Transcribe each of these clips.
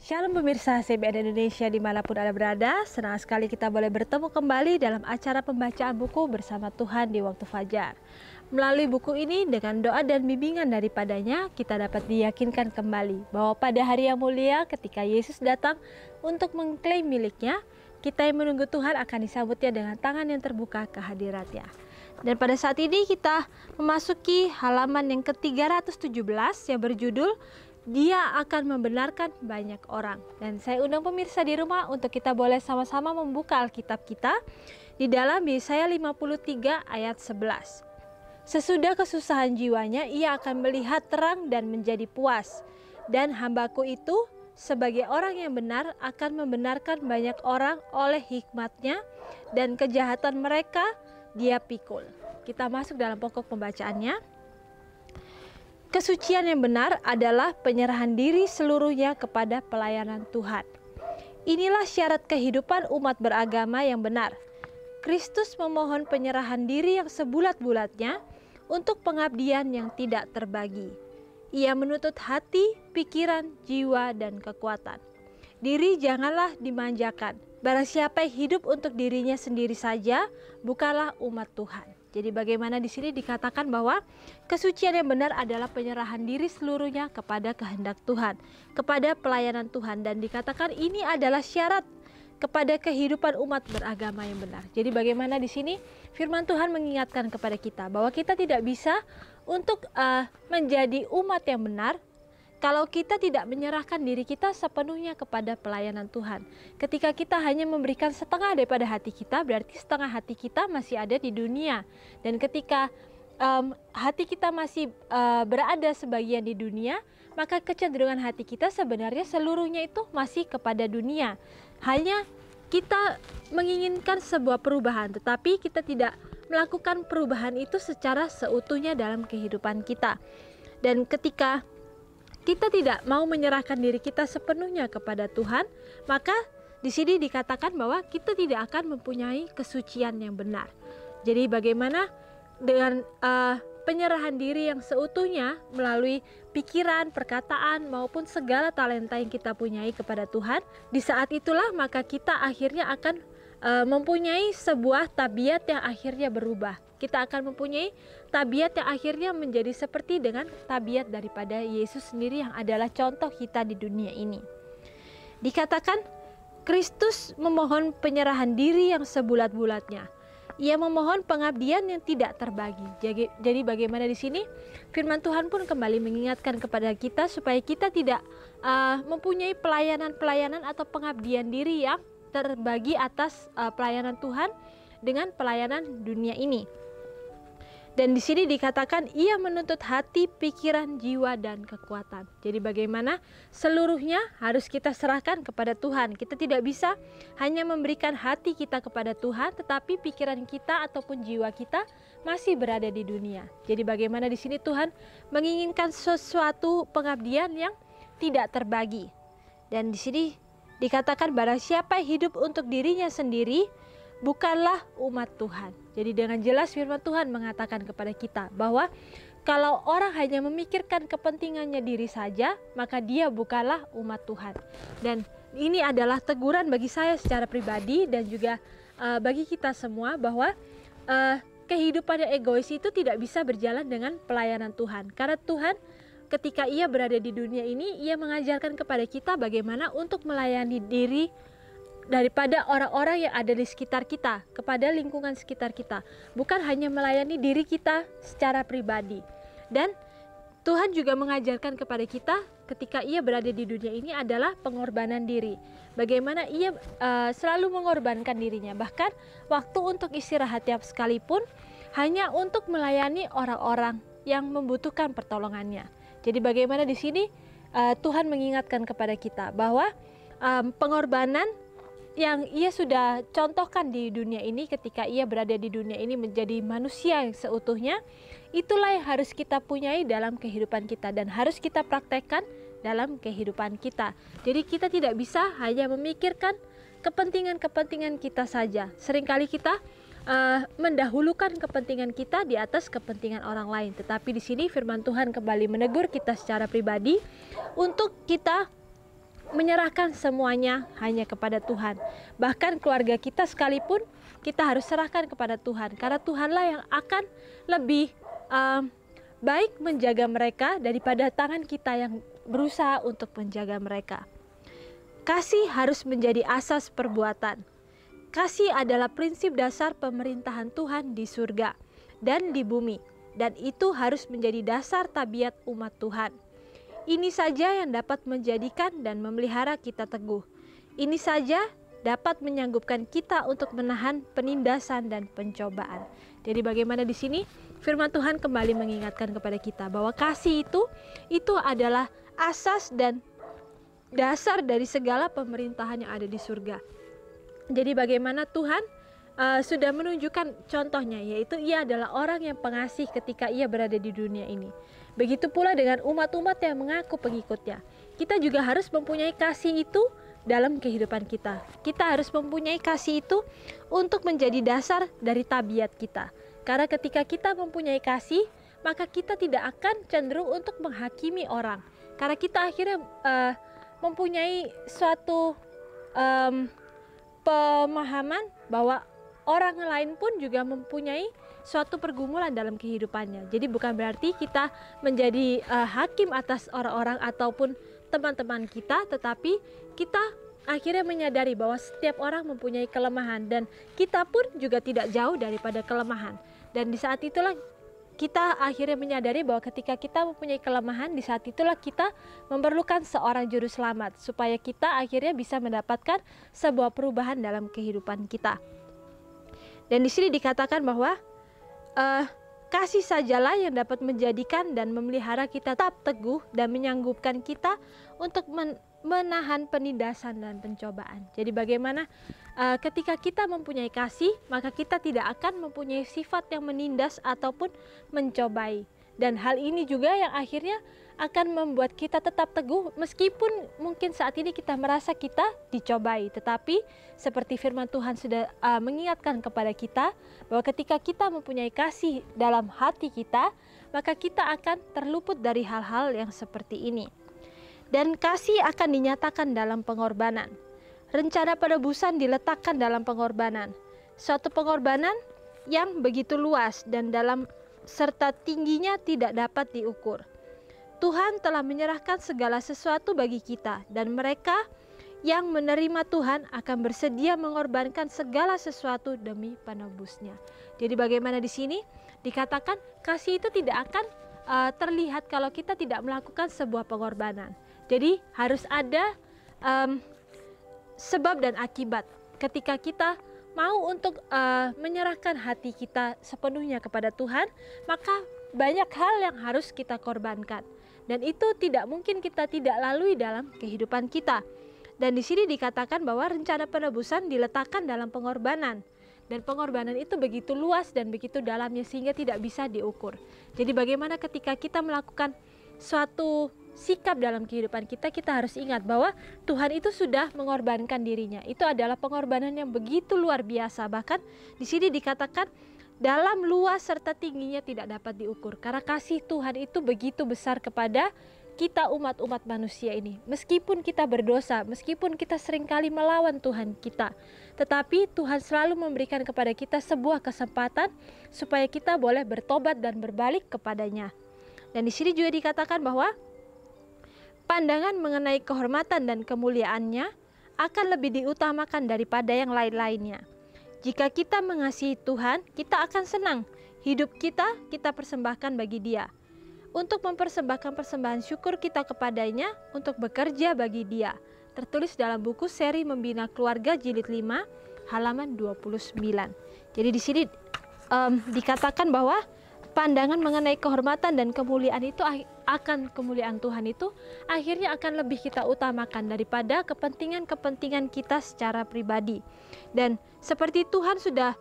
Shalom pemirsa CBN Indonesia dimanapun Anda berada, senang sekali kita boleh bertemu kembali dalam acara pembacaan buku bersama Tuhan di waktu fajar. Melalui buku ini dengan doa dan bimbingan daripadanya, kita dapat diyakinkan kembali bahwa pada hari yang mulia ketika Yesus datang untuk mengklaim miliknya, kita yang menunggu Tuhan akan disambutnya dengan tangan yang terbuka ke hadiratnya. Dan pada saat ini kita memasuki halaman yang ke-317 yang berjudul Dia akan membenarkan banyak orang. Dan saya undang pemirsa di rumah untuk kita boleh sama-sama membuka Alkitab kita di dalam Yesaya 53 ayat 11. Sesudah kesusahan jiwanya, ia akan melihat terang dan menjadi puas. Dan hambaku itu sebagai orang yang benar akan membenarkan banyak orang oleh hikmatnya, dan kejahatan mereka dia pikul. Kita masuk dalam pokok pembacaannya. Kesucian yang benar adalah penyerahan diri seluruhnya kepada pelayanan Tuhan. Inilah syarat kehidupan umat beragama yang benar. Kristus memohon penyerahan diri yang sebulat-bulatnya untuk pengabdian yang tidak terbagi. Ia menuntut hati, pikiran, jiwa, dan kekuatan. Diri janganlah dimanjakan. Barang siapa yang hidup untuk dirinya sendiri saja, bukanlah umat Tuhan. Jadi bagaimana di sini dikatakan bahwa kesucian yang benar adalah penyerahan diri seluruhnya kepada kehendak Tuhan, kepada pelayanan Tuhan, dan dikatakan ini adalah syarat kepada kehidupan umat beragama yang benar. Jadi bagaimana di sini firman Tuhan mengingatkan kepada kita bahwa kita tidak bisa untuk menjadi umat yang benar kalau kita tidak menyerahkan diri kita sepenuhnya kepada pelayanan Tuhan. Ketika kita hanya memberikan setengah daripada hati kita, berarti setengah hati kita masih ada di dunia. Dan ketika hati kita masih berada sebagian di dunia, maka kecenderungan hati kita sebenarnya seluruhnya itu masih kepada dunia. Hanya kita menginginkan sebuah perubahan, tetapi kita tidak melakukan perubahan itu secara seutuhnya dalam kehidupan kita. Dan ketika kita tidak mau menyerahkan diri kita sepenuhnya kepada Tuhan, maka di sini dikatakan bahwa kita tidak akan mempunyai kesucian yang benar. Jadi bagaimana dengan penyerahan diri yang seutuhnya melalui pikiran, perkataan, maupun segala talenta yang kita punyai kepada Tuhan, di saat itulah maka kita akhirnya akan mempunyai sebuah tabiat yang akhirnya berubah. Kita akan mempunyai tabiat yang akhirnya menjadi seperti dengan tabiat daripada Yesus sendiri yang adalah contoh kita di dunia ini. Dikatakan Kristus memohon penyerahan diri yang sebulat-bulatnya. Ia memohon pengabdian yang tidak terbagi. Jadi bagaimana di sini firman Tuhan pun kembali mengingatkan kepada kita supaya kita tidak mempunyai pelayanan-pelayanan atau pengabdian diri yang terbagi atas pelayanan Tuhan dengan pelayanan dunia ini. Dan di sini dikatakan ia menuntut hati, pikiran, jiwa, dan kekuatan. Jadi bagaimana seluruhnya harus kita serahkan kepada Tuhan. Kita tidak bisa hanya memberikan hati kita kepada Tuhan, tetapi pikiran kita ataupun jiwa kita masih berada di dunia. Jadi bagaimana di sini Tuhan menginginkan sesuatu pengabdian yang tidak terbagi. Dan di sini dikatakan barang siapa hidup untuk dirinya sendiri, bukanlah umat Tuhan. Jadi dengan jelas firman Tuhan mengatakan kepada kita bahwa kalau orang hanya memikirkan kepentingannya diri saja, maka dia bukanlah umat Tuhan. Dan ini adalah teguran bagi saya secara pribadi dan juga bagi kita semua bahwa kehidupan yang egois itu tidak bisa berjalan dengan pelayanan Tuhan. Karena Tuhan ketika ia berada di dunia ini, ia mengajarkan kepada kita bagaimana untuk melayani diri daripada orang-orang yang ada di sekitar kita, kepada lingkungan sekitar kita, bukan hanya melayani diri kita secara pribadi. Dan Tuhan juga mengajarkan kepada kita ketika ia berada di dunia ini adalah pengorbanan diri. Bagaimana ia selalu mengorbankan dirinya, bahkan waktu untuk istirahat tiap sekalipun hanya untuk melayani orang-orang yang membutuhkan pertolongannya. Jadi bagaimana di sini Tuhan mengingatkan kepada kita bahwa pengorbanan yang ia sudah contohkan di dunia ini ketika ia berada di dunia ini menjadi manusia yang seutuhnya, itulah yang harus kita punyai dalam kehidupan kita dan harus kita praktekkan dalam kehidupan kita. Jadi kita tidak bisa hanya memikirkan kepentingan-kepentingan kita saja. Seringkali kita mendahulukan kepentingan kita di atas kepentingan orang lain. Tetapi di sini firman Tuhan kembali menegur kita secara pribadi untuk kita menyerahkan semuanya hanya kepada Tuhan. Bahkan keluarga kita sekalipun kita harus serahkan kepada Tuhan, karena Tuhanlah yang akan lebih baik menjaga mereka daripada tangan kita yang berusaha untuk menjaga mereka. Kasih harus menjadi asas perbuatan. Kasih adalah prinsip dasar pemerintahan Tuhan di surga dan di bumi, dan itu harus menjadi dasar tabiat umat Tuhan. Ini saja yang dapat menjadikan dan memelihara kita teguh. Ini saja dapat menyanggupkan kita untuk menahan penindasan dan pencobaan. Jadi bagaimana di sini firman Tuhan kembali mengingatkan kepada kita bahwa kasih itu adalah asas dan dasar dari segala pemerintahan yang ada di surga. Jadi bagaimana Tuhan sudah menunjukkan contohnya, yaitu Ia adalah orang yang pengasih ketika Ia berada di dunia ini. Begitu pula dengan umat-umat yang mengaku pengikutnya. Kita juga harus mempunyai kasih itu dalam kehidupan kita. Kita harus mempunyai kasih itu untuk menjadi dasar dari tabiat kita. Karena ketika kita mempunyai kasih, maka kita tidak akan cenderung untuk menghakimi orang. Karena kita akhirnya mempunyai suatu pemahaman bahwa orang lain pun juga mempunyai suatu pergumulan dalam kehidupannya. Jadi bukan berarti kita menjadi hakim atas orang-orang ataupun teman-teman kita, tetapi kita akhirnya menyadari bahwa setiap orang mempunyai kelemahan dan kita pun juga tidak jauh daripada kelemahan. Dan di saat itulah kita akhirnya menyadari bahwa ketika kita mempunyai kelemahan, di saat itulah kita memerlukan seorang juru selamat supaya kita akhirnya bisa mendapatkan sebuah perubahan dalam kehidupan kita. Dan di sini dikatakan bahwa kasih sajalah yang dapat menjadikan dan memelihara kita tetap teguh dan menyanggupkan kita untuk menahan penindasan dan pencobaan. Jadi bagaimana ketika kita mempunyai kasih, maka kita tidak akan mempunyai sifat yang menindas ataupun mencobai. Dan hal ini juga yang akhirnya akan membuat kita tetap teguh meskipun mungkin saat ini kita merasa kita dicobai. Tetapi seperti firman Tuhan sudah mengingatkan kepada kita bahwa ketika kita mempunyai kasih dalam hati kita, maka kita akan terluput dari hal-hal yang seperti ini. Dan kasih akan dinyatakan dalam pengorbanan. Rencana penebusan diletakkan dalam pengorbanan. Suatu pengorbanan yang begitu luas dan dalam serta tingginya tidak dapat diukur. Tuhan telah menyerahkan segala sesuatu bagi kita, dan mereka yang menerima Tuhan akan bersedia mengorbankan segala sesuatu demi penebusnya. Jadi bagaimana di sini dikatakan kasih itu tidak akan terlihat kalau kita tidak melakukan sebuah pengorbanan. Jadi harus ada sebab dan akibat. Ketika kita mau untuk menyerahkan hati kita sepenuhnya kepada Tuhan, maka banyak hal yang harus kita korbankan. Dan itu tidak mungkin kita tidak lalui dalam kehidupan kita. Dan di sini dikatakan bahwa rencana penebusan diletakkan dalam pengorbanan. Dan pengorbanan itu begitu luas dan begitu dalamnya sehingga tidak bisa diukur. Jadi bagaimana ketika kita melakukan suatu sikap dalam kehidupan kita, kita harus ingat bahwa Tuhan itu sudah mengorbankan dirinya. Itu adalah pengorbanan yang begitu luar biasa. Bahkan di sini dikatakan dalam luas serta tingginya tidak dapat diukur. Karena kasih Tuhan itu begitu besar kepada kita umat-umat manusia ini. Meskipun kita berdosa, meskipun kita seringkali melawan Tuhan kita, tetapi Tuhan selalu memberikan kepada kita sebuah kesempatan supaya kita boleh bertobat dan berbalik kepadanya. Dan di sini juga dikatakan bahwa pandangan mengenai kehormatan dan kemuliaannya akan lebih diutamakan daripada yang lain-lainnya. Jika kita mengasihi Tuhan, kita akan senang. Hidup kita persembahkan bagi Dia. Untuk mempersembahkan persembahan syukur kita kepadanya, untuk bekerja bagi Dia. Tertulis dalam buku Seri Membina Keluarga jilid 5 halaman 29. Jadi di sini dikatakan bahwa pandangan mengenai kehormatan dan kemuliaan itu akan kemuliaan Tuhan itu akhirnya akan lebih kita utamakan daripada kepentingan-kepentingan kita secara pribadi. Dan seperti Tuhan sudah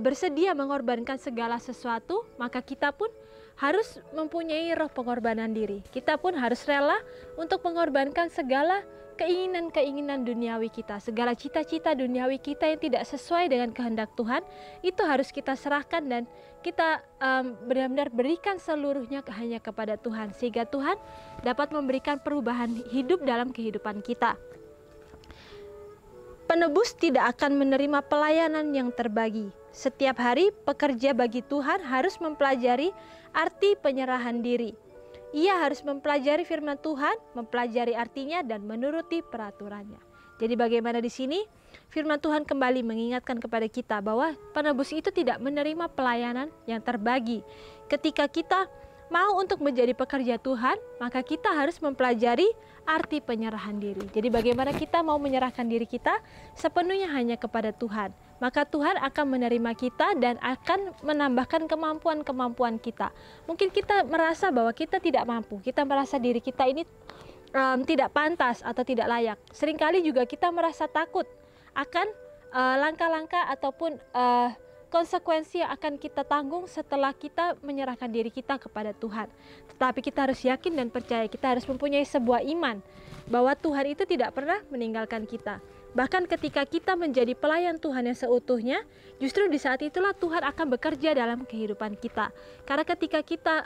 bersedia mengorbankan segala sesuatu, maka kita pun harus mempunyai roh pengorbanan diri. Kita pun harus rela untuk mengorbankan segala keinginan-keinginan duniawi kita, segala cita-cita duniawi kita yang tidak sesuai dengan kehendak Tuhan, itu harus kita serahkan dan kita benar-benar berikan seluruhnya hanya kepada Tuhan, sehingga Tuhan dapat memberikan perubahan hidup dalam kehidupan kita. Penebus tidak akan menerima pelayanan yang terbagi. Setiap hari pekerja bagi Tuhan harus mempelajari arti penyerahan diri. Ia harus mempelajari firman Tuhan, mempelajari artinya dan menuruti peraturannya. Jadi bagaimana di sini? Firman Tuhan kembali mengingatkan kepada kita bahwa penebus itu tidak menerima pelayanan yang terbagi. Ketika kita mau untuk menjadi pekerja Tuhan, maka kita harus mempelajari arti penyerahan diri. Jadi bagaimana kita mau menyerahkan diri kita sepenuhnya hanya kepada Tuhan, maka Tuhan akan menerima kita dan akan menambahkan kemampuan-kemampuan kita. Mungkin kita merasa bahwa kita tidak mampu, kita merasa diri kita ini tidak pantas atau tidak layak. Seringkali juga kita merasa takut akan langkah-langkah ataupun konsekuensi yang akan kita tanggung setelah kita menyerahkan diri kita kepada Tuhan. Tetapi kita harus yakin dan percaya, kita harus mempunyai sebuah iman bahwa Tuhan itu tidak pernah meninggalkan kita. Bahkan ketika kita menjadi pelayan Tuhan yang seutuhnya, justru di saat itulah Tuhan akan bekerja dalam kehidupan kita. Karena ketika kita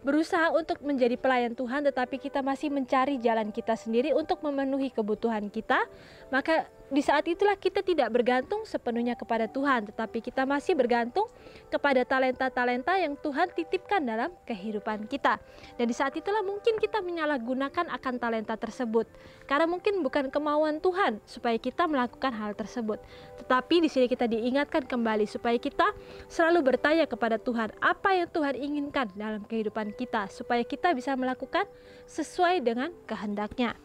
berusaha untuk menjadi pelayan Tuhan tetapi kita masih mencari jalan kita sendiri untuk memenuhi kebutuhan kita, maka di saat itulah kita tidak bergantung sepenuhnya kepada Tuhan, tetapi kita masih bergantung kepada talenta-talenta yang Tuhan titipkan dalam kehidupan kita. Dan di saat itulah mungkin kita menyalahgunakan akan talenta tersebut, karena mungkin bukan kemauan Tuhan supaya kita melakukan hal tersebut. Tetapi di sini kita diingatkan kembali supaya kita selalu bertanya kepada Tuhan, apa yang Tuhan inginkan dalam kehidupan kita, supaya kita bisa melakukan sesuai dengan kehendak-Nya.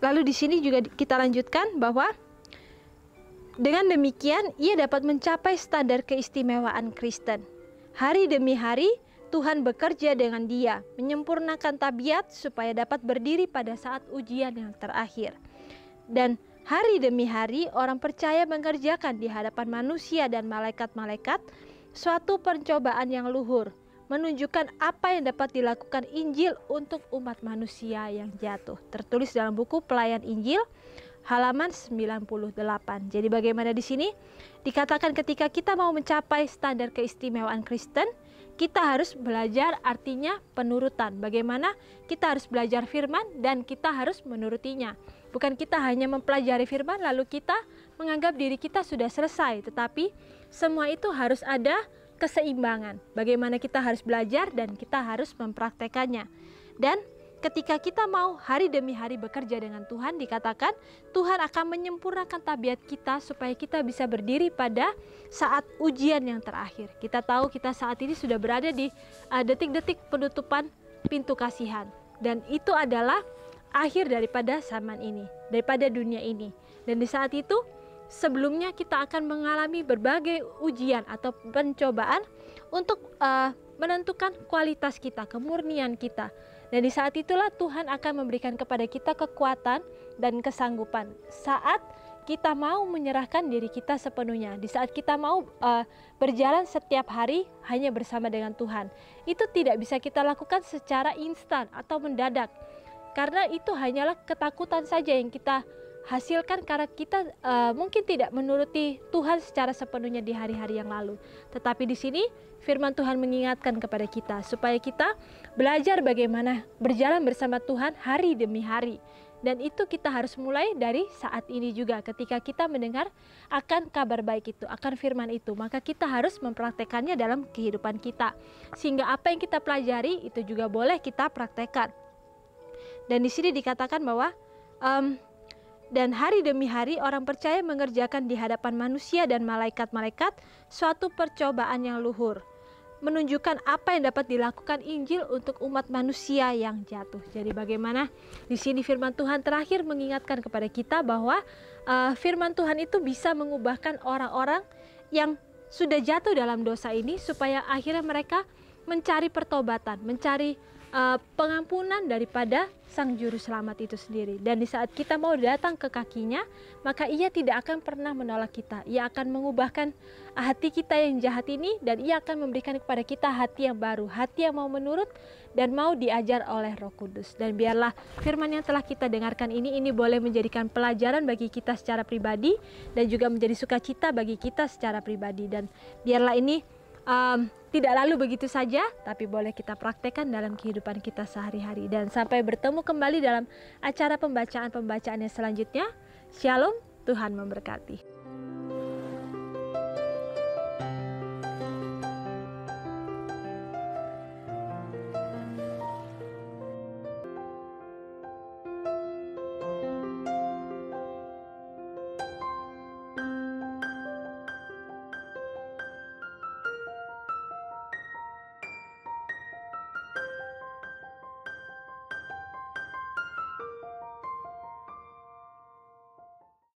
Lalu di sini juga kita lanjutkan bahwa dengan demikian ia dapat mencapai standar keistimewaan Kristen. Hari demi hari Tuhan bekerja dengan dia, menyempurnakan tabiat supaya dapat berdiri pada saat ujian yang terakhir. Dan hari demi hari orang percaya mengerjakan di hadapan manusia dan malaikat-malaikat suatu pencobaan yang luhur, menunjukkan apa yang dapat dilakukan Injil untuk umat manusia yang jatuh. Tertulis dalam buku Pelayan Injil halaman 98. Jadi bagaimana di sini? Dikatakan ketika kita mau mencapai standar keistimewaan Kristen, kita harus belajar artinya penurutan. Bagaimana kita harus belajar firman dan kita harus menurutinya. Bukan kita hanya mempelajari firman lalu kita menganggap diri kita sudah selesai, tetapi semua itu harus ada keseimbangan. Bagaimana kita harus belajar dan kita harus mempraktekannya. Dan ketika kita mau hari demi hari bekerja dengan Tuhan, dikatakan Tuhan akan menyempurnakan tabiat kita supaya kita bisa berdiri pada saat ujian yang terakhir. Kita tahu kita saat ini sudah berada di detik-detik penutupan pintu kasihan, dan itu adalah akhir daripada zaman ini, daripada dunia ini. Dan di saat itu sebelumnya kita akan mengalami berbagai ujian atau pencobaan untuk menentukan kualitas kita, kemurnian kita. Dan di saat itulah Tuhan akan memberikan kepada kita kekuatan dan kesanggupan saat kita mau menyerahkan diri kita sepenuhnya. Di saat kita mau berjalan setiap hari hanya bersama dengan Tuhan. Itu tidak bisa kita lakukan secara instan atau mendadak. Karena itu hanyalah ketakutan saja yang kita hasilkan karena kita mungkin tidak menuruti Tuhan secara sepenuhnya di hari-hari yang lalu. Tetapi di sini firman Tuhan mengingatkan kepada kita supaya kita belajar bagaimana berjalan bersama Tuhan hari demi hari. Dan itu kita harus mulai dari saat ini juga, ketika kita mendengar akan kabar baik itu, akan firman itu, maka kita harus mempraktekannya dalam kehidupan kita. Sehingga apa yang kita pelajari itu juga boleh kita praktekkan. Dan di sini dikatakan bahwa dan hari demi hari orang percaya mengerjakan di hadapan manusia dan malaikat-malaikat suatu percobaan yang luhur, menunjukkan apa yang dapat dilakukan Injil untuk umat manusia yang jatuh. Jadi bagaimana di sini firman Tuhan terakhir mengingatkan kepada kita bahwa firman Tuhan itu bisa mengubahkan orang-orang yang sudah jatuh dalam dosa ini supaya akhirnya mereka mencari pertobatan, mencari pengampunan daripada Sang Juru Selamat itu sendiri. Dan di saat kita mau datang ke kakinya, maka Ia tidak akan pernah menolak kita. Ia akan mengubahkan hati kita yang jahat ini, dan Ia akan memberikan kepada kita hati yang baru, hati yang mau menurut dan mau diajar oleh Roh Kudus. Dan biarlah firman yang telah kita dengarkan ini boleh menjadikan pelajaran bagi kita secara pribadi dan juga menjadi sukacita bagi kita secara pribadi. Dan biarlah ini tidak lalu begitu saja, tapi boleh kita praktekkan dalam kehidupan kita sehari-hari. Dan sampai bertemu kembali dalam acara pembacaan-pembacaan yang selanjutnya. Shalom, Tuhan memberkati.